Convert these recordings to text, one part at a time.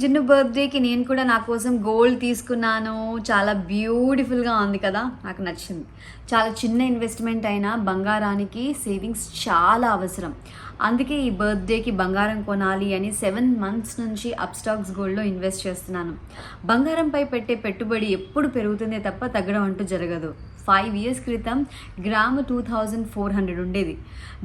Gin బర్త్డేకి నేను కూడా నా కోసం గోల్డ్ తీసుకున్నాను. చాలా బ్యూటిఫుల్గా ఉంది కదా, నాకు నచ్చింది. చాలా చిన్న ఇన్వెస్ట్మెంట్ అయినా బంగారానికి సేవింగ్స్ చాలా అవసరం. అందుకే ఈ బర్త్డేకి బంగారం కొనాలి అని 7 months నుంచి అప్స్టాక్స్ గోల్డ్లో ఇన్వెస్ట్ చేస్తున్నాను. బంగారంపై పెట్టే పెట్టుబడి ఎప్పుడు పెరుగుతుందే తప్ప తగ్గడం అంటూ జరగదు. 5 years క్రితం గ్రాము 2400 ఉండేది.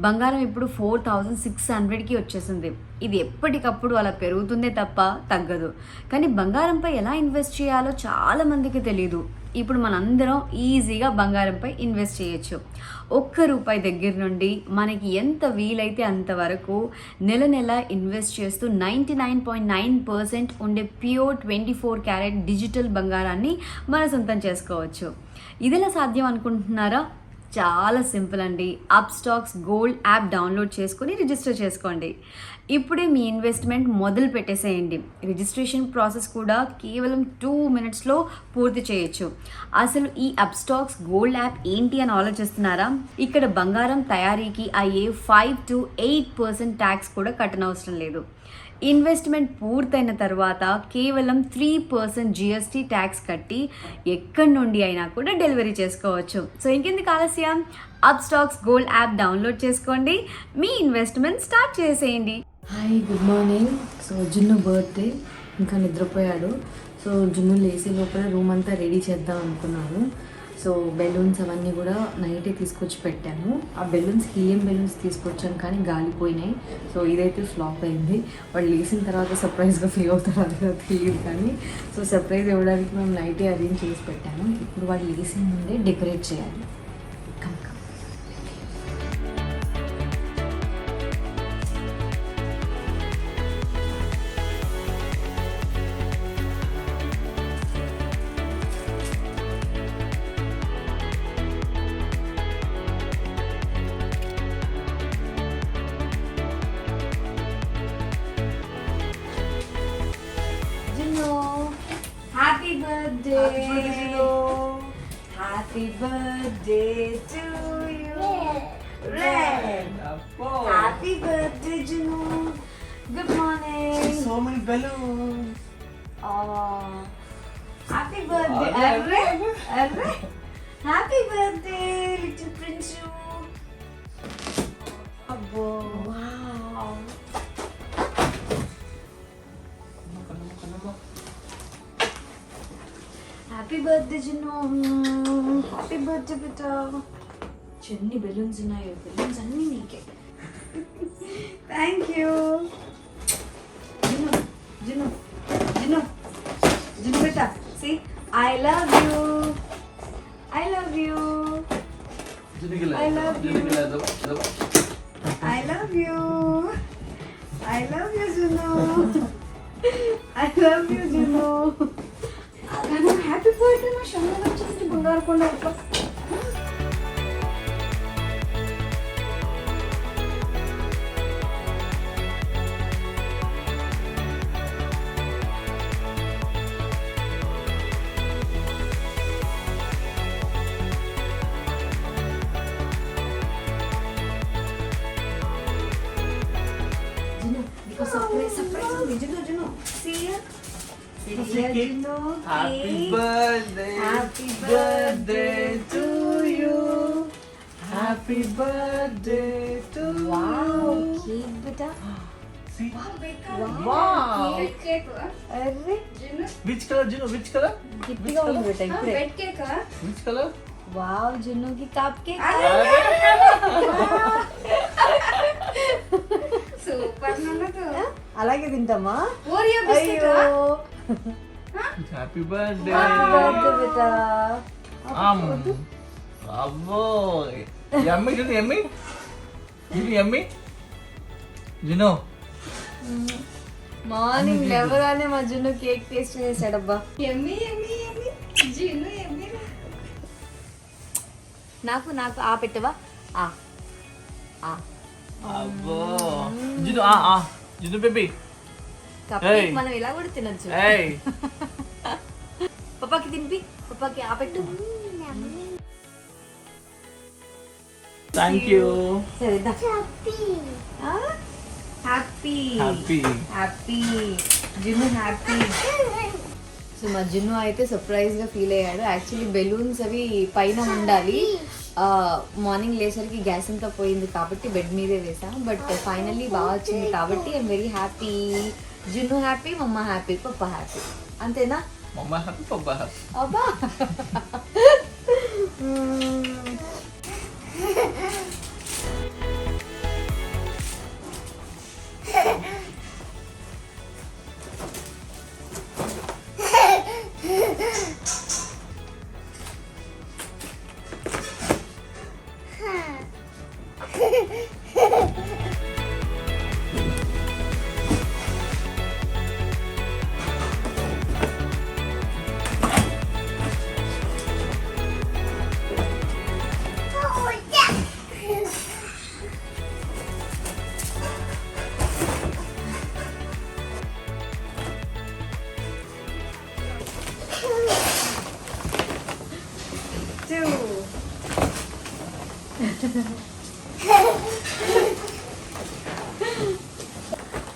బంగారం ఇప్పుడు 4600కి వచ్చేసింది. ఇది ఎప్పటికప్పుడు అలా పెరుగుతుందే తప్ప తగ్గదు. కానీ బంగారంపై ఎలా ఇన్వెస్ట్ చేయాలో చాలామందికి తెలియదు. ఇప్పుడు మనందరం ఈజీగా బంగారంపై ఇన్వెస్ట్ చేయొచ్చు. ₹1 దగ్గర నుండి మనకి ఎంత వీలైతే అంతవరకు నెల నెల ఇన్వెస్ట్ చేస్తూ 99.9% ఉండే ప్యూర్ 24 క్యారెట్ డిజిటల్ బంగారాన్ని మన సొంతం చేసుకోవచ్చు. ఇదిలా సాధ్యం అనుకుంటున్నారా? చాలా సింపుల్ అండి. అప్స్టాక్స్ గోల్డ్ యాప్ డౌన్లోడ్ చేసుకొని రిజిస్టర్ చేసుకోండి. ఇప్పుడే మీ ఇన్వెస్ట్మెంట్ మొదలు పెట్టేసేయండి. రిజిస్ట్రేషన్ ప్రాసెస్ కూడా కేవలం 2 minutesలో పూర్తి చేయొచ్చు. అసలు ఈ అప్స్టాక్స్ గోల్డ్ యాప్ ఏంటి అని ఆలోచిస్తున్నారా? ఇక్కడ బంగారం తయారీకి అయ్యే 5 to 8% ట్యాక్స్ కూడా కట్టనవసరం లేదు. ఇన్వెస్ట్మెంట్ పూర్తయిన తర్వాత కేవలం 3% GST ట్యాక్స్ కట్టి ఎక్కడి నుండి అయినా కూడా డెలివరీ చేసుకోవచ్చు. సో ఇంకెందుకు ఆలస్యం, అప్స్టాక్స్ గోల్డ్ యాప్ డౌన్లోడ్ చేసుకోండి, మీ ఇన్వెస్ట్మెంట్ స్టార్ట్ చేసేయండి. Hi, good morning. సో జున్ను బర్త్డే, ఇంకా నిద్రపోయాడు. సో జున్ను లేసే లోపల రూమ్ అంతా రెడీ చేద్దాం అనుకున్నాను. సో బెలూన్స్ అవన్నీ కూడా నైటే తీసుకొచ్చి పెట్టాను. ఆ బెలూన్స్ హీలియం బెలూన్స్ తీసుకొచ్చాను కానీ గాలిపోయినాయి. సో ఇదైతే ఫ్లాప్ అయింది. వాడు లేచిన తర్వాత సర్ప్రైజ్గా ఫీల్ అవుతారు, అది కూడా తెలియదు. కానీ సో సర్ప్రైజ్ ఇవ్వడానికి మేము నైటే అరేంజ్ చేసి పెట్టాను. ఇప్పుడు వాడు లేసిన ముందే డెకరేట్ చేయాలి. Come come. Happy birthday! Happy birthday to you! Red! Happy birthday, Junu! Good morning! So many balloons! Oh, happy birthday! Arre! Arre! Happy birthday, little prince! Abbo! Wow! Happy birthday Jinnu, happy birthday బిడ్డ. ఎన్ని balloons ఉన్నాయో, balloons అన్నీ నీకే. Thank you Jinnu. Jinnu Jinnu Jinnu బిడ్డ, see I love you, I love you, I love you, I love you, I love you Jinnu, I love you Jinnu. Happy birthday మా షమ్మ వచ్చేసి బంగారు కొండ. సర్ప్రైజ్ ఉంది జిన్ను. See Happy birthday! Happy birthday to you! Happy birthday to Wow, you! cake beta. See? Wow. Arre, Which color, Jinu? Which color? గిట్టిగా ఉంది బేటా ఇప్పుడే. Which color? వావ్, జున్నుకి కప్ కేక్. సూపర్ నన్నతో అలాగే తింటామా? Oreo biscuit. Happy birthday! Happy birthday బేటా. Bravo! Yummy, Jinu, yummy? Jinu, yummy? Jinu? Morning లేవగానే మా జున్ను కేక్ టేస్ట్ చేసాడబ్బా. Yummy yummy yummy Jinnu yummy. నాకు నాకు ఆ పెట్టవా? ఆ ఆ Bravo! Jinu, Jinu baby. Cup Hey. Cake మనం ఇలా కూడా తినొచ్చు. Hey! పప్పాకి తినిపి, పప్పాకి ఆ పెట్టు. Thank you. సరే దా. Happy Happy. Happy Junnu happy. So మా జున్ను అయితే సర్ప్రైజ్గా ఫీల్ అయ్యాడు. యాక్చువల్లీ బెలూన్స్ అవి పైన ఉండాలి, మార్నింగ్ లేసరికి గ్యాస్ అంతా పోయింది కాబట్టి బెడ్ మీదే వేసాం. బట్ ఫైనల్లీ బాగా వచ్చింది కాబట్టి I'm very happy. Junnu happy, మమ్మ హ్యాపీ, పప్ప హ్యాపీ. అంతేనా? మమ్మ హ్యాపీ, పప్ప హ్యాపీ. అబ్బా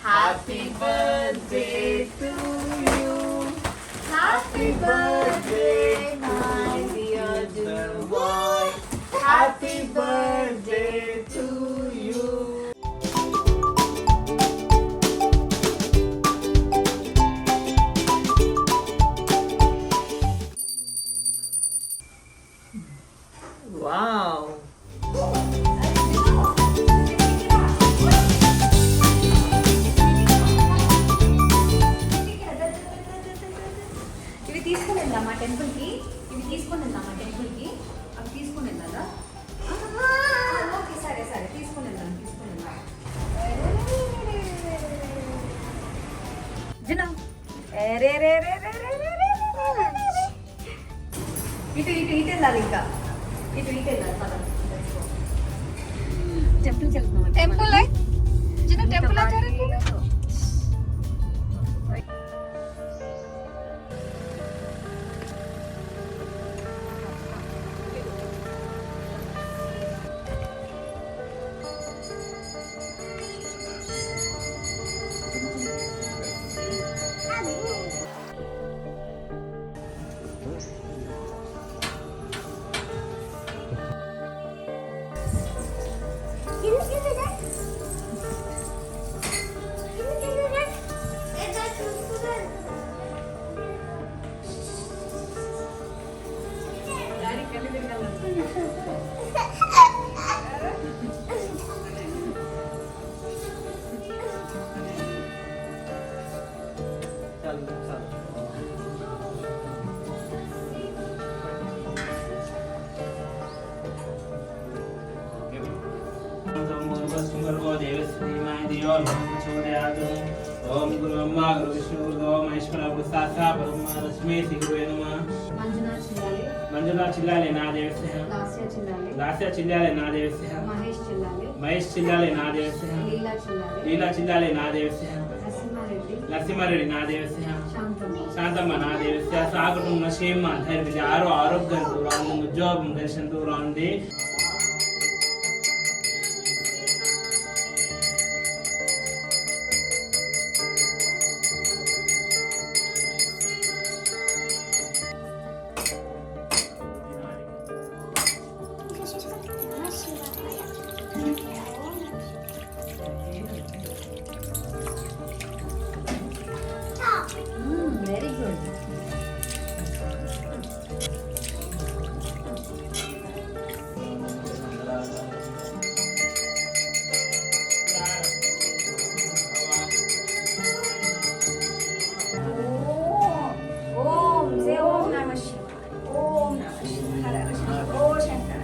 Happy birthday to you. Happy birthday, my dear Junu boy. Happy birthday to you. Wow. ఇవి తీసుకుని వెళ్దామా టెంపుల్కి? ఇవి తీసుకుని వెళ్దామా టెంపుల్కి? అవి తీసుకుని వెళ్దా? ఓకే, సరే సరే, తీసుకుని వెళ్దాం, తీసుకుని వెళ్దాం. జును, రే రే రే రే రే రే రే. ఇటు ఇటు ఇటు వెళ్ళాలి, ఇంకా ఇటు ఇటు వెళ్ళాలి. పద టెంపుల్కి వెళ్తున్నాం. Temple జిను temple ఆచారు. ओम गुरु ब्रह्मा गुरु विष्णु गुरु देवो महेश्वर गुरु साक्षात् परब्रह्म तस्मै श्री गुरुवे नमः. मंजुला चिल्लाले ना देवस्य, लास्या चिल्लाले ना देवस्य, महेश चिल्लाले ना देवस्य, लीला चिल्लाले ना देवस्य, नरसिंहारेड्डी ना देवस्य, शांतम्మ నా దేవस्य. సాగటం క్షేమ ధైర్య విజయారో ఆరోగ్యంతో రాండి, ఉద్యోగం దర్శనంతో రాండి. Very good. ఓం జై ఓం నమ శివాయ. ఓం నమ శివాయ. హర హర శంకర. ఓ శంకర.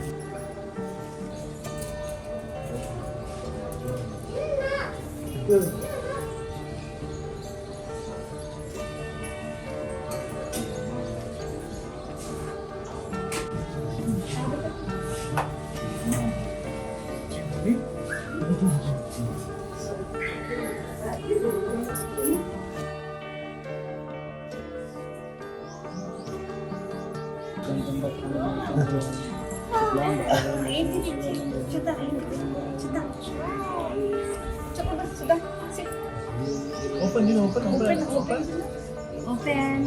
ఏంటి చూద్దాం, చూద్దాం. చెప్పండి, చూద్దాం. Open, you know, open. Open.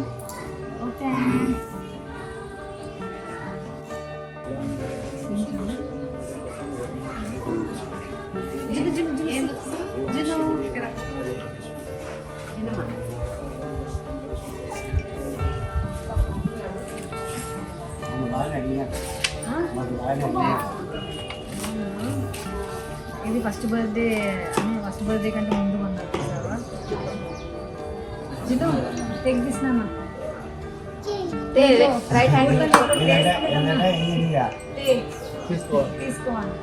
ఇది ఫస్ట్ బర్త్డే కంటే ముందు కొన్నారు చూసావా? జిను టేక్ దిస్ నాన్న. రైట్ హ్యాండ్ తీసుకోవాలి.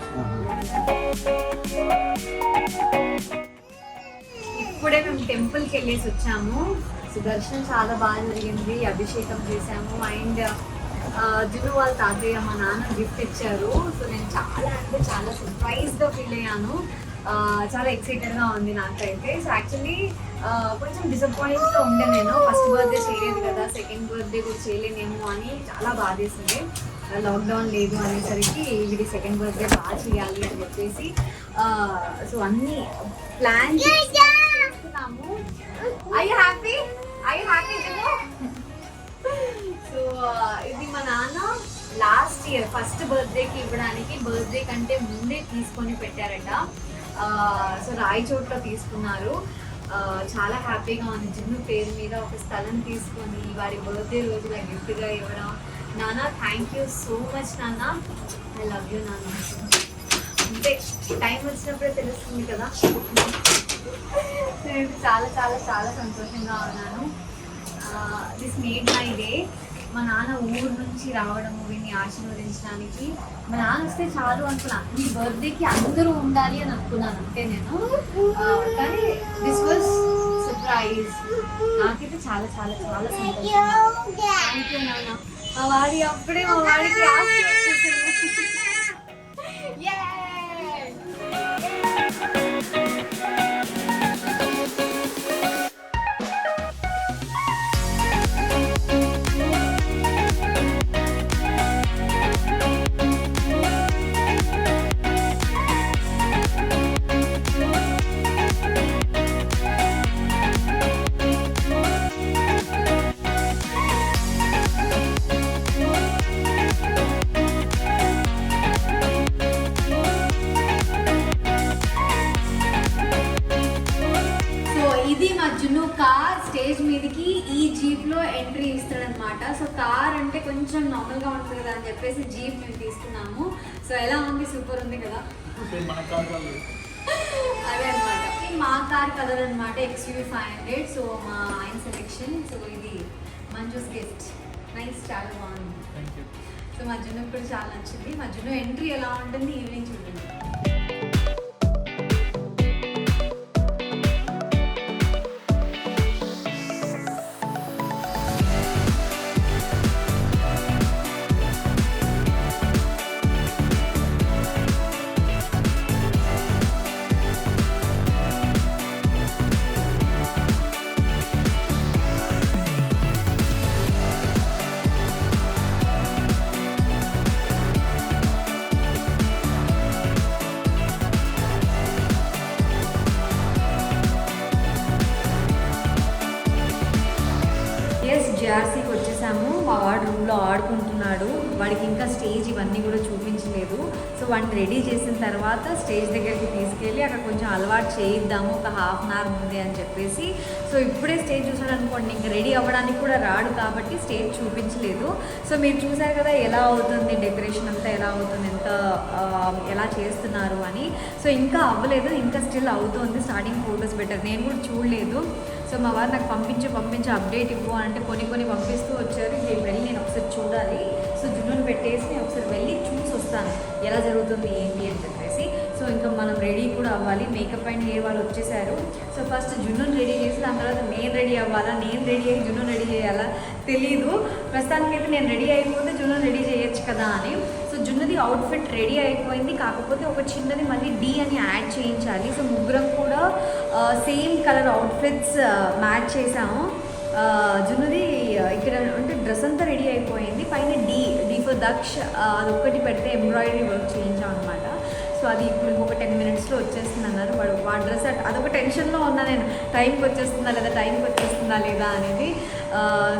ఇప్పుడే మేము టెంపుల్కి వెళ్ళేసి వచ్చాము. సో దర్శనం చాలా బాగా జరిగింది, అభిషేకం చేశాము. అండ్ జును వాళ్ళ తాతయ్య మా నాన్న గిఫ్ట్ ఇచ్చారు. సో నేను చాలా సర్ప్రైజ్గా ఫీల్ అయ్యాను. చాలా ఎక్సైటెడ్గా ఉంది నాకైతే. సో యాక్చువల్లీ కొంచెం డిసప్పాయింట్గా ఉండే నేను. ఫస్ట్ బర్త్డే చేయలేదు కదా, సెకండ్ బర్త్డే కూడా చేయలేనేమో అని చాలా బాధేసింది. లాక్డౌన్ లేదు అనేసరికి వీడి సెకండ్ బర్త్డే బాగా చేయాలి అని చెప్పేసి సో అన్నీ ప్లాన్ చేస్తున్నాము. ఐ హ్యాపీ సో ఇది మా నాన్న లాస్ట్ ఇయర్ ఫస్ట్ బర్త్డేకి ఇవ్వడానికి బర్త్డే కంటే ముందే తీసుకొని పెట్టారట. సో రాయచోట్లో తీసుకున్నారు. చాలా హ్యాపీగా ఉంది. జిన్ను పేరు మీద ఒక స్థలం తీసుకొని వారి బర్త్డే రోజున గిఫ్ట్గా ఇవ్వడం. నాన్న థ్యాంక్ యూ సో మచ్ నాన్న, ఐ లవ్ యూ నాన్న. అంటే టైం వచ్చినప్పుడే తెలుస్తుంది కదా. నేను చాలా చాలా చాలా సంతోషంగా ఉన్నాను. This made my day. మా నాన్న ఊరు నుంచి రావడము, వీడిని ఆశీర్వదించడానికి. మా నాన్న వస్తే చాలు అనుకున్నాను. ఈ బర్త్డేకి అందరూ ఉండాలి అని అనుకున్నాను అంటే నేను. కానీ దిస్ వాజ్ సర్ప్రైజ్. నాకైతే చాలా చాలా చాలా సంతోషం. థ్యాంక్ యూ నాన్న. మా వాడికి ఆస్తి వచ్చేసింది. జున్ను కార్ స్టేజ్ మీదకి ఈ జీప్లో ఎంట్రీ ఇస్తాడనమాట. సో కార్ అంటే కొంచెం నార్మల్గా ఉంటుంది కదా అని చెప్పేసి జీప్ మేము తీసుకున్నాము. సో ఎలా ఉంది? సూపర్ ఉంది కదా. అదే అనమాట, మా కార్ కలర్ అనమాట, XUV 500. సో మా ఆయన సెలెక్షన్. సో ఇది మంజూస్ గిఫ్ట్. నైస్, చాలా బాగుంది. సో మా జున్ను కూడా చాలా నచ్చింది. మా జున్ను ఎంట్రీ ఎలా ఉంటుంది ఈవినింగ్ చూడండి. JRCకి వచ్చేసాము. మా వాడు రూమ్లో ఆడుకుంటున్నాడు. వాడికి ఇంకా స్టేజ్ ఇవన్నీ కూడా చూపించలేదు. సో వాడిని రెడీ చేసిన తర్వాత స్టేజ్ దగ్గరికి తీసుకెళ్ళి అక్కడ కొంచెం అలవాటు చేయిద్దాము ఒక హాఫ్ అన్ అవర్ ముందే అని చెప్పేసి. సో ఇప్పుడే స్టేజ్ చూసాడు అనుకోండి, ఇంకా రెడీ అవ్వడానికి కూడా రాడు కాబట్టి స్టేజ్ చూపించలేదు. సో మీరు చూసారు కదా ఎలా అవుతుంది, డెకరేషన్ అంతా ఎలా అవుతుంది, ఎలా చేస్తున్నారు అని. సో ఇంకా అవ్వలేదు, ఇంకా స్టిల్ అవుతుంది. స్టార్టింగ్ ఫొటోస్ పెట్టారు, నేను కూడా చూడలేదు. సో మా వారు నాకు పంపించి అప్డేట్ ఇవ్వు అంటే కొన్ని పంపిస్తూ వచ్చారు. నేను వెళ్ళి నేను ఒకసారి చూడాలి. సో జున్నును పెట్టేసి నేను ఒకసారి వెళ్ళి చూసి వస్తాను ఎలా జరుగుతుంది ఏంటి అని చెప్పేసి. సో ఇంకా మనం రెడీ కూడా అవ్వాలి. మేకప్ అండ్ హెయిర్ వాళ్ళు వచ్చేసారు. సో ఫస్ట్ జున్నును రెడీ చేసి దాని తర్వాత నేను రెడీ అవ్వాలా, నేను రెడీ అయ్యి జున్ను రెడీ చేయాలా తెలీదు. ప్రస్తుతానికైతే నేను రెడీ అయిపోతే జున్ను రెడీ చేయొచ్చు కదా అని. సో జున్నుది అవుట్ఫిట్ రెడీ అయిపోయింది. కాకపోతే ఒక చిన్నది మళ్ళీ D అని యాడ్ చేయించాలి. సో ముగ్గురం కూడా సేమ్ కలర్ అవుట్ఫిట్స్ మ్యాచ్ చేసాము. జున్నుది ఇక్కడ అంటే డ్రెస్ అంతా రెడీ అయిపోయింది. పైన D ఫర్ దక్ష అదొక్కటి పెడితే ఎంబ్రాయిడరీ వర్క్ చేయించాం అనమాట. సో సో అది ఇప్పుడు ఇంకొక 10 మినిట్స్లో వచ్చేస్తుంది అన్నారు. వాడు డ్రెస్ అదొక టెన్షన్లో ఉన్నా నేను, టైంకి వచ్చేస్తుందా లేదా అనేది.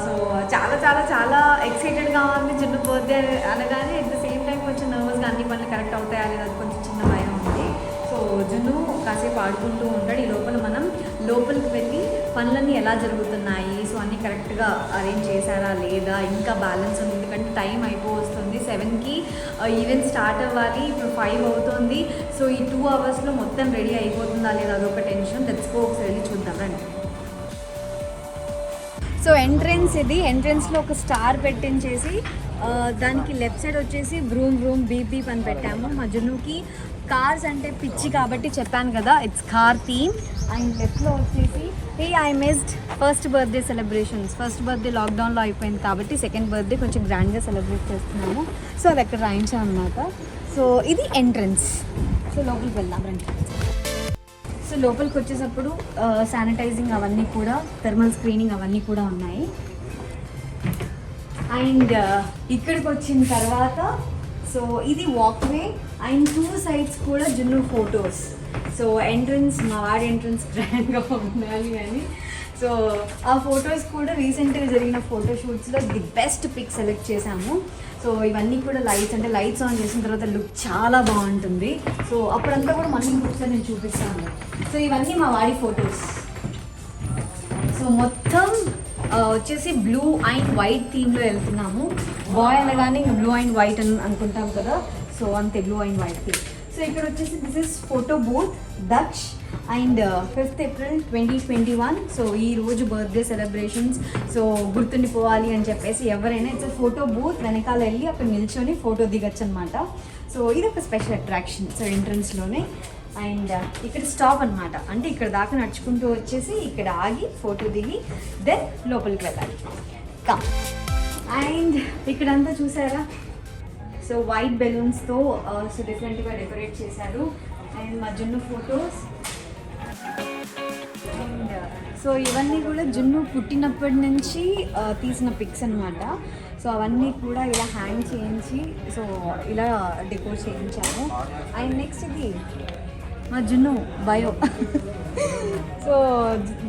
సో చాలా చాలా చాలా ఎక్సైటెడ్గా ఉంది. జున్ను బర్త్డే అనగానే అట్ ద సేమ్ టైం కొంచెం నర్వస్గా అన్ని పనులు కరెక్ట్ అవుతాయా లేదా అది కొంచెం చిన్న భయం ఉంది. సో జున్ను కాసేపు ఆడుకుంటూ ఉంటాడు. ఈ లోపల మనం లోపలికి వెళ్ళి పనులన్నీ ఎలా జరుగుతున్నాయి, సో అన్నీ కరెక్ట్గా అరేంజ్ చేశారా లేదా, ఇంకా బ్యాలెన్స్ ఉంది ఎందుకంటే టైం అయిపోతుంది. 7కి ఈవెంట్ స్టార్ట్ అవ్వాలి, ఇప్పుడు 5 అవుతుంది. సో ఈ 2 అవర్స్లో మొత్తం రెడీ అయిపోతుందా లేదా అదొక టెన్షన్. లెట్స్ గో ఒకసారి వెళ్ళి చూద్దాం రండి. సో ఎంట్రెన్స్ ఇది, ఎంట్రెన్స్లో ఒక స్టార్ పెట్టించేసి దానికి లెఫ్ట్ సైడ్ వచ్చేసి బ్రూమ్ బ్రూమ్ బీప్ బీప్ అని పెట్టాము. మా జున్నుకి కార్స్ అంటే పిచ్చి కాబట్టి చెప్పాను కదా, ఇట్స్ కార్ థీమ్. అండ్ లెఫ్ట్లో వచ్చేసి I missed first birthday celebrations. First birthday లాక్డౌన్లో అయిపోయింది కాబట్టి సెకండ్ బర్త్డే కొంచెం గ్రాండ్గా సెలబ్రేట్ చేస్తున్నాము. సో అది అక్కడ రాయించాం అనమాట. సో ఇది ఎంట్రన్స్. సో లోపలికి వెళ్దాం రండి. సో లోపలికి వచ్చేటప్పుడు శానిటైజింగ్ అవన్నీ కూడా, థర్మల్ స్క్రీనింగ్ అవన్నీ కూడా ఉన్నాయి. అండ్ ఇక్కడికి వచ్చిన తర్వాత సో ఇది వాక్వే అండ్ 2 సైడ్స్ కూడా జున్ను ఫొటోస్. సో ఎంట్రన్స్, మా వాడి ఎంట్రన్స్ గ్రాండ్గా ఉండాలి అని సో ఆ ఫొటోస్ కూడా రీసెంట్గా జరిగిన ఫోటోషూట్స్లో ది బెస్ట్ పిక్ సెలెక్ట్ చేశాము. సో ఇవన్నీ కూడా లైట్స్, అంటే లైట్స్ ఆన్ చేసిన తర్వాత లుక్ చాలా బాగుంటుంది. సో అప్పుడంతా కూడా మళ్ళీ ఇంకొకసారి నేను చూపిస్తాను. సో ఇవన్నీ మా వాడి ఫొటోస్. సో మొత్తం వచ్చేసి బ్లూ అండ్ వైట్ థీమ్లో వెళ్తున్నాము. బాయ్ అనగానే ఇంకా బ్లూ అండ్ వైట్ అని అనుకుంటాం కదా, సో అంతే blue and white theme. So ఇక్కడ వచ్చేసి this is photo booth Dutch and 5th April 2021. So ఈ రోజు బర్త్డే సెలబ్రేషన్స్, సో గుర్తుండిపోవాలి అని చెప్పేసి ఎవరైనా ఇట్స్ ఫోటో బూత్ వెనకాల వెళ్ళి అక్కడ నిల్చొని ఫోటో దిగచ్చు అనమాట. సో ఇది ఒక స్పెషల్ అట్రాక్షన్. సో ఎంట్రన్స్లోనే అండ్ ఇక్కడ స్టాప్ అనమాట, అంటే ఇక్కడ దాకా నడుచుకుంటూ వచ్చేసి ఇక్కడ ఆగి ఫోటో దిగి దెన్ లోపలికి వెళ్ళాలి. కమ్. అండ్ ఇక్కడంతా చూసారా, సో వైట్ బెలూన్స్తో సో డిఫరెంట్గా డెకరేట్ చేశారు. అండ్ మా జున్ను ఫొటోస్. అండ్ సో ఇవన్నీ కూడా జున్ను పుట్టినప్పటి నుంచి తీసిన పిక్స్ అనమాట. సో అవన్నీ కూడా ఇలా హ్యాంగ్ చేయించి సో ఇలా డెకోర్ చేయించాము. అండ్ నెక్స్ట్ ఇది మా జున్ను bio. So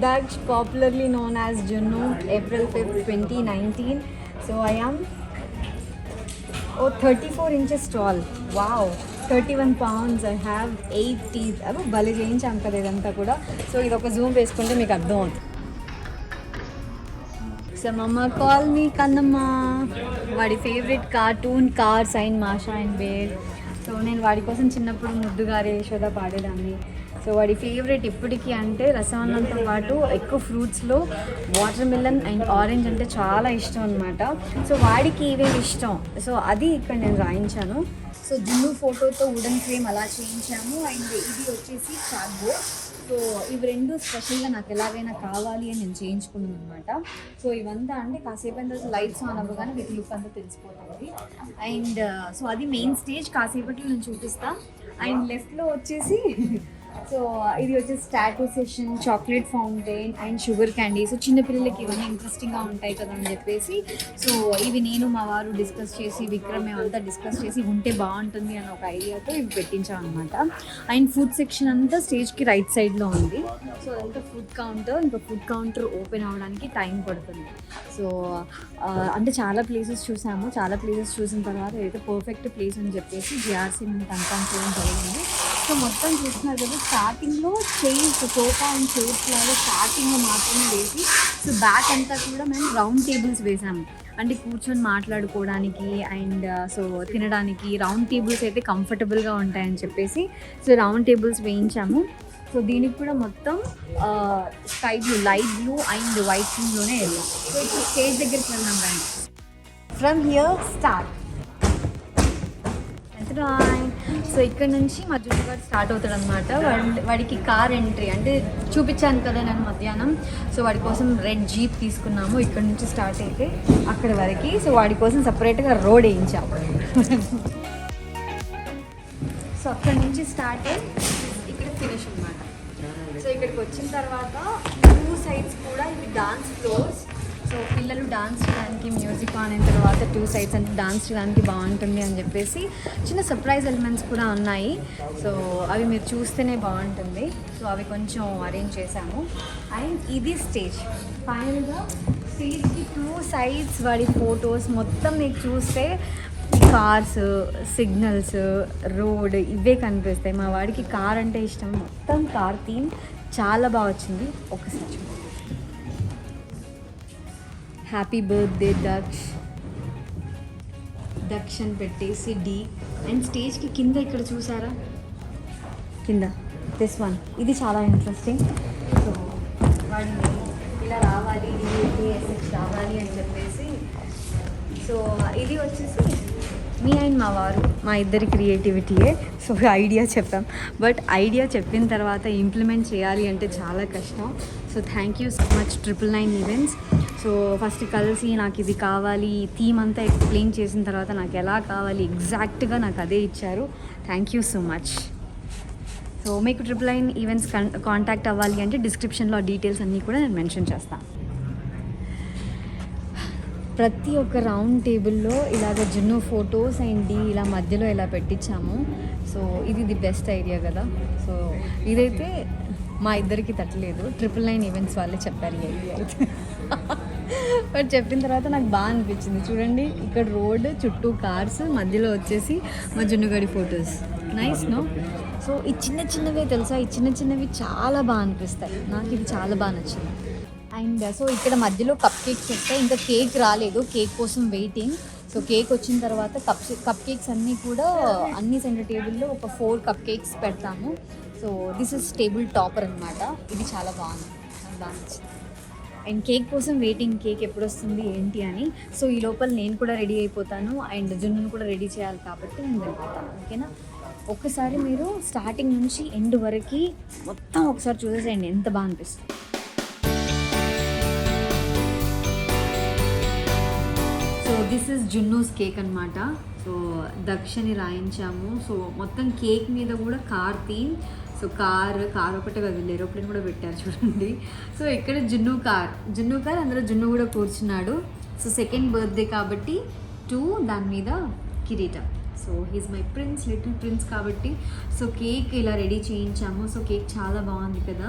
that's popularly known as జున్ను. April 5th, 2019. So I am 34 inches tall. Wow, 31 pounds. I have 8 teeth. అవి భలే చేయించాం కదా ఇదంతా కూడా. సో ఇది ఒక జూమ్ వేసుకుంటే మీకు అర్థం అవుతుంది. సో మమ్మ కాల్ మీ కన్నమ్మ. వాడి favourite cartoon cars and Masha and bear. So నేను వాడి కోసం చిన్నప్పుడు ముద్దుగారే యశోద పాడేదాన్ని. సో వాడి ఫేవరెట్ ఇప్పటికీ అంటే రసవన్నంతో పాటు ఎక్కువ ఫ్రూట్స్లో వాటర్ మిలన్ అండ్ ఆరెంజ్ అంటే చాలా ఇష్టం అనమాట. సో వాడికి ఇవే ఇష్టం. సో అది ఇక్కడ నేను రాయించాను. సో జున్ను ఫోటోతో వుడెన్ ఫ్రేమ్ అలా చేయించాము. అండ్ ఇది వచ్చేసి చార్ట్బోర్డ్. సో ఇవి రెండు స్పెషల్గా నాకు ఎలాగైనా కావాలి అని నేను చేయించుకున్నాను అనమాట. సో ఇవంతా అంటే కాసేపు అయిన తర్వాత లైట్స్ ఆన్ అవ్వగానే మీకు లుక్ అంతా తెలిసిపోతుంది. అండ్ సో అది మెయిన్ స్టేజ్, కాసేపట్లో నేను చూపిస్తాను. అండ్ లెఫ్ట్లో వచ్చేసి సో ఇది వచ్చేసి tattoo session, chocolate fountain and sugar candy. So చిన్నపిల్లలకి ఇవన్నీ ఇంట్రెస్టింగ్గా ఉంటాయి కదా అని చెప్పేసి సో ఇవి నేను మా వారు డిస్కస్ చేసి, విక్రమ్ మేమంతా డిస్కస్ చేసి ఉంటే బాగుంటుంది అన్న ఒక ఐడియాతో ఇవి పెట్టించాం అనమాట. అండ్ ఫుడ్ సెక్షన్ అంతా స్టేజ్కి రైట్ సైడ్లో ఉంది. సో అదంతా ఫుడ్ కౌంటర్. ఇంకా ఫుడ్ కౌంటర్ ఓపెన్ అవ్వడానికి టైం పడుతుంది. సో అంటే చాలా ప్లేసెస్ చూసాము. చాలా ప్లేసెస్ చూసిన తర్వాత అయితే పర్ఫెక్ట్ ప్లేస్ అని చెప్పేసి జిఆర్సీ మేము కన్ఫర్మ్ చేయడం జరిగింది. సో మొత్తం చూస్తున్నారు కదా, స్టార్టింగ్లో చైర్స్, సోఫా అండ్ చైర్స్ లాగా స్టార్టింగ్లో మాత్రమే వేసి సో బ్యాక్ అంతా కూడా మేము రౌండ్ టేబుల్స్ వేసాము. అంటే కూర్చొని మాట్లాడుకోవడానికి అండ్ సో తినడానికి రౌండ్ టేబుల్స్ అయితే కంఫర్టబుల్గా ఉంటాయని చెప్పేసి సో రౌండ్ టేబుల్స్ వేయించాము. సో దీనికి కూడా మొత్తం sky blue, light blue and white థీమ్లోనే వెళ్ళాం. సో ఇప్పుడు స్టేజ్ దగ్గరికి వెళ్దాం రండి. From here start. సో ఇక్కడ నుంచి మా జున్ను గారు స్టార్ట్ అవుతాడు అనమాట. వాడికి కార్ ఎంట్రీ అంటే చూపించాను కదా నేను మధ్యాహ్నం. సో వాడి కోసం రెడ్ జీప్ తీసుకున్నాము. ఇక్కడ నుంచి స్టార్ట్ అయితే అక్కడ వరకు. సో వాడి కోసం సపరేట్గా రోడ్ వేయించాము. సో అక్కడ నుంచి స్టార్ట్ అయ్యి ఇక్కడ ఫినిష్ అనమాట. సో ఇక్కడికి వచ్చిన తర్వాత 2 సైడ్స్ కూడా ఇవి డాన్స్ ఫ్లోర్స్. సో పిల్లలు డాన్స్ చేయడానికి మ్యూజిక్ ఆన్ అయిన తర్వాత 2 sides అంటే డాన్స్ చేయడానికి బాగుంటుంది అని చెప్పేసి చిన్న సర్ప్రైజ్ ఎలిమెంట్స్ కూడా ఉన్నాయి. సో అవి మీరు చూస్తేనే బాగుంటుంది. సో అవి కొంచెం అరేంజ్ చేశాము. అండ్ ఇది స్టేజ్. ఫైనల్గా స్టేజ్కి 2 sides వాడి ఫొటోస్ మొత్తం మీకు చూస్తే కార్స్, సిగ్నల్స్, రోడ్ ఇవే కనిపిస్తాయి. మా వాడికి కార్ అంటే ఇష్టం. మొత్తం కార్ థీమ్ చాలా బాగా వచ్చింది. ఒకసారి చూడండి. హ్యాపీ బర్త్డే దక్ష్ అని పెట్టేసి డి. అండ్ స్టేజ్కి కింద ఇక్కడ చూసారా, కింద దిస్ వన్, ఇది చాలా ఇంట్రెస్టింగ్. సో వాడిని ఇలా రావాలి, డిఎస్హెచ్ రావాలి అని చెప్పేసి. సో ఇది వచ్చేసి మీ అండ్ మా వారు, మా ఇద్దరి క్రియేటివిటీయే. సో ఐడియా చెప్పాం, బట్ ఐడియా చెప్పిన తర్వాత ఇంప్లిమెంట్ చేయాలి అంటే చాలా కష్టం. So thank you so much 999 events. So first కలిసి నాకు ఇది కావాలి, థీమ్ అంతా ఎక్స్ప్లెయిన్ చేసిన తర్వాత నాకు ఎలా కావాలి ఎగ్జాక్ట్గా నాకు అదే ఇచ్చారు. Thank you so much. So మీకు 999 ఈవెంట్స్ కాంటాక్ట్ అవ్వాలి అంటే డిస్క్రిప్షన్లో ఆ డీటెయిల్స్ అన్నీ కూడా నేను మెన్షన్ చేస్తాను. ప్రతి ఒక్క రౌండ్ టేబుల్లో ఇలాగ జున్ను ఫొటోస్ అండ్ ఇలా మధ్యలో ఇలా పెట్టించాము. సో ఇది ది బెస్ట్ ఐడియా కదా. సో ఇదైతే మా ఇద్దరికి తట్టలేదు, 999 ఈవెంట్స్ వాళ్ళే చెప్పారు ఈ ఐడియా అయితే. బట్ చెప్పిన తర్వాత నాకు బాగా అనిపించింది. చూడండి, ఇక్కడ రోడ్ చుట్టూ కార్స్, మధ్యలో వచ్చేసి మా జున్నుగడి ఫొటోస్. Nice no. సో ఈ చిన్నవే తెలుసా, ఈ చిన్నవి చాలా బాగా అనిపిస్తాయి. నాకు ఇది చాలా బాగా నచ్చింది. అండ్ సో ఇక్కడ మధ్యలో కప్ కేక్స్ వస్తాయి. ఇంకా కేక్ రాలేదు, కేక్ కోసం వెయిటింగ్. సో కేక్ వచ్చిన తర్వాత కప్ కేక్స్ అన్నీ కూడా అన్ని సెంటర్ టేబుల్లో ఒక 4 కప్ కేక్స్ పెడతాము. So this is table topper అనమాట. ఇది చాలా బాగుంది, నాకు బాగా నచ్చింది. అండ్ కేక్ కోసం వెయిటింగ్, కేక్ ఎప్పుడు వస్తుంది ఏంటి అని. సో ఈ లోపల నేను కూడా రెడీ అయిపోతాను అండ్ జున్నును కూడా రెడీ చేయాలి కాబట్టి నేను వెళ్ళిపోతాను. ఓకేనా? ఒక్కసారి మీరు స్టార్టింగ్ నుంచి ఎండ్ వరకు మొత్తం ఒకసారి చూసేసేయండి, ఎంత బాగా అనిపిస్తుంది. సో దిస్ ఇస్ జున్నూస్ కేక్ అనమాట. సో దక్షని రాయించాము. సో మొత్తం కేక్ మీద కూడా కార్ థీమ్. సో కార్ ఒకటే కదా, ఏరోప్లేన్ కూడా పెట్టారు చూడండి. సో ఇక్కడ జున్ను కార్, అందులో జున్ను కూడా కూర్చున్నాడు. సో సెకండ్ బర్త్డే కాబట్టి 2, దాని మీద కిరీటం. So he's my prince, little prince కాబట్టి. సో కేక్ ఇలా రెడీ చేయించాము. సో కేక్ చాలా బాగుంది కదా.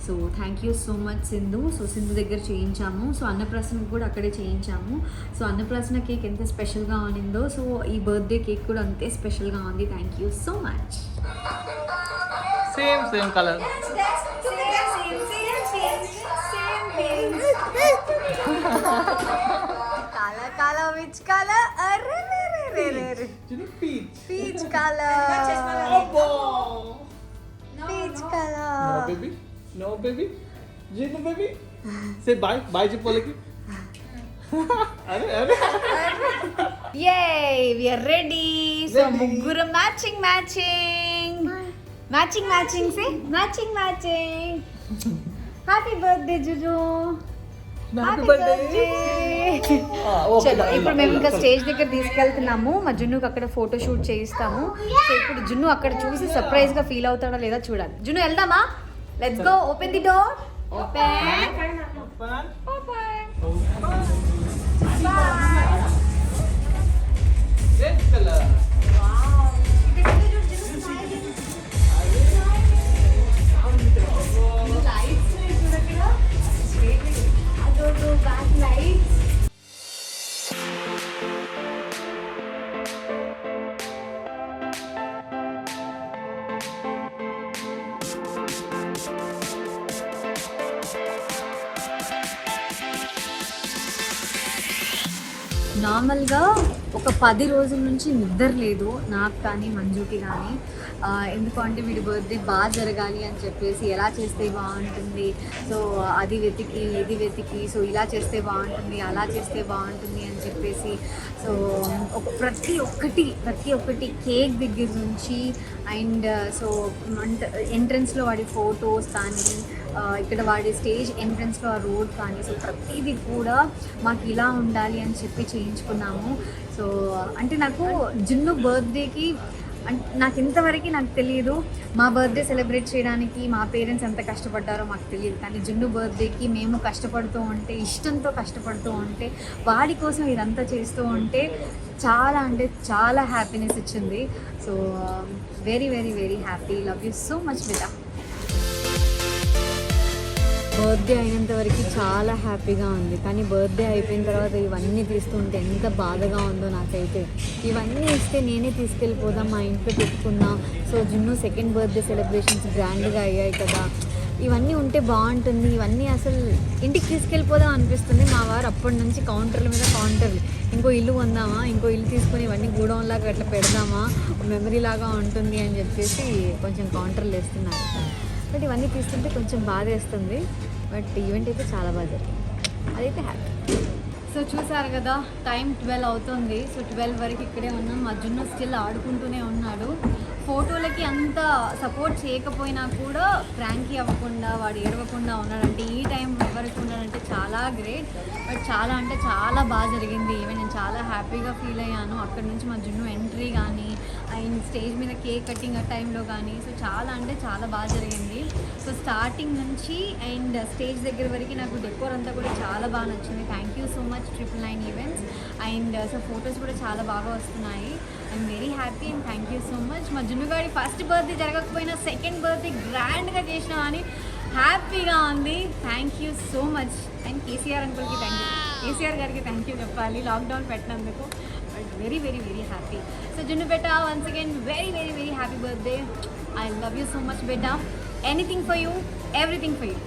So thank you so much Sindhu. So Sindhu దగ్గర చేయించాము. సో అన్నప్రాసన కూడా అక్కడే చేయించాము. సో అన్నప్రాసన కేక్ ఎంత స్పెషల్గా ఉన్నిందో, సో ఈ బర్త్డే కేక్ కూడా అంతే స్పెషల్గా ఉంది. Thank you so much. Same colour. Color, which color? Peach color. Peach color. No baby. Jinnu baby. Say bye చెప్పాలకి. అరే Yay, we are ready. So ముగ్గురు matching. Say matching. Happy birthday Juju. Happy birthday. చలో ఇప్పుడు మేము ఇంకా stage దగ్గర తీసుకెళ్తున్నాము. మా జున్నుకి అక్కడ photo shoot చేయిస్తాము. సో ఇప్పుడు జున్ను అక్కడ చూసి సర్ప్రైజ్ గా ఫీల్ అవుతాడా లేదా చూడాలి. జున్ను వెళ్దామా? Let's go. Open the door. Red colour. నార్మల్గా ఒక 10 రోజుల నుంచి నిద్ర లేదు నాకు కానీ మంజుకి కానీ. ఎందుకంటే వీడి బర్త్డే బాగా జరగాలి అని చెప్పేసి ఎలా చేస్తే బాగుంటుంది, సో అది వెతికి ఇది వెతికి, సో ఇలా చేస్తే బాగుంటుంది అలా చేస్తే బాగుంటుంది అని చెప్పేసి. సో ప్రతి ఒక్కటి కేక్ దగ్గర నుంచి అండ్ సో ఎంట్రన్స్లో వాడి ఫొటోస్ కానీ, ఇక్కడ వాడి స్టేజ్ ఎంట్రన్స్లో ఆ రోడ్ కానీ, సో ప్రతిదీ కూడా మాకు ఇలా ఉండాలి అని చెప్పి చేయించుకున్నాము. సో అంటే నాకు జున్ను బర్త్డేకి నాకు ఇంతవరకు నాకు తెలియదు మా బర్త్డే సెలబ్రేట్ చేయడానికి మా పేరెంట్స్ ఎంత కష్టపడ్డారో మాకు తెలియదు, కానీ జున్ను బర్త్డేకి మేము కష్టపడుతూ ఉంటే, ఇష్టంతో కష్టపడుతూ ఉంటే, వాడి కోసం ఇదంతా చేస్తూ ఉంటే చాలా అంటే చాలా హ్యాపీనెస్ ఇచ్చింది. So very very very happy. Love you so much బిడ్డ. బర్త్డే అయినంత వరకు చాలా హ్యాపీగా ఉంది, కానీ బర్త్డే అయిపోయిన తర్వాత ఇవన్నీ తీస్తుంటే ఎంత బాధగా ఉందో నాకైతే. ఇవన్నీ ఇస్తే నేనే తీసుకెళ్ళిపోదాం, మా ఇంట్లో పెట్టుకున్నా. సో జున్ను సెకండ్ బర్త్డే సెలబ్రేషన్స్ గ్రాండ్గా అయ్యాయి కదా, ఇవన్నీ ఉంటే బాగుంటుంది, ఇవన్నీ అసలు ఇంటికి తీసుకెళ్ళిపోదాం అనిపిస్తుంది. మా వారు అప్పటి నుంచి కౌంటర్ల మీద కౌంటర్లు, ఇంకో ఇల్లు కొందామా, ఇంకో ఇల్లు తీసుకొని ఇవన్నీ గూడౌన్లాగా అట్లా పెడదామా, మెమరీ లాగా ఉంటుంది అని చెప్పేసి కొంచెం కౌంటర్లు వేస్తున్నారు. బట్ ఇవన్నీ తీస్తుంటే కొంచెం బాధ వేస్తుంది. బట్ ఈవెంట్ అయితే చాలా బాగా జరిగింది, అదైతే హ్యాపీ. సో చూసారు కదా, టైం 12 అవుతుంది. సో 12 వరకు ఇక్కడే ఉన్నాం. మా జున్ను స్టిల్ ఆడుకుంటూనే ఉన్నాడు. ఫోటోలకి అంత సపోర్ట్ చేయకపోయినా కూడా ఫ్రాంకీ అవ్వకుండా, వాడు ఏడవకుండా ఉన్నాడంటే, ఈ టైం వరకు ఉన్నాడంటే చాలా గ్రేట్. బట్ చాలా అంటే చాలా బాగా జరిగింది ఈవెంట్. నేను చాలా హ్యాపీగా ఫీల్ అయ్యాను. అక్కడి నుంచి మా జున్ను ఎంట్రీ కానీ, అండ్ స్టేజ్ మీద కేక్ కటింగ్ ఆ టైంలో కానీ, సో చాలా అంటే చాలా బాగా జరిగింది. సో స్టార్టింగ్ నుంచి అండ్ స్టేజ్ దగ్గర వరకు నాకు డెకోర్ అంతా కూడా చాలా బాగా నచ్చింది. Thank you so much 999 events. And so photos కూడా చాలా బాగా వస్తున్నాయి. I'm very happy and thank you so much. మా జున్నుగాడి ఫస్ట్ బర్త్డే జరగకపోయినా సెకండ్ బర్త్డే గ్రాండ్గా చేసినా అని హ్యాపీగా ఉంది. Thank you so much. And KCR అంకుల్కి థ్యాంక్ యూ, కేసీఆర్ గారికి థ్యాంక్ యూ చెప్పాలి లాక్డౌన్ పెట్టినందుకు. But very very very happy. So Junnu బెట్ట, once again very very very happy birthday. I love you so much బెట్ట. Anything for you, everything for you.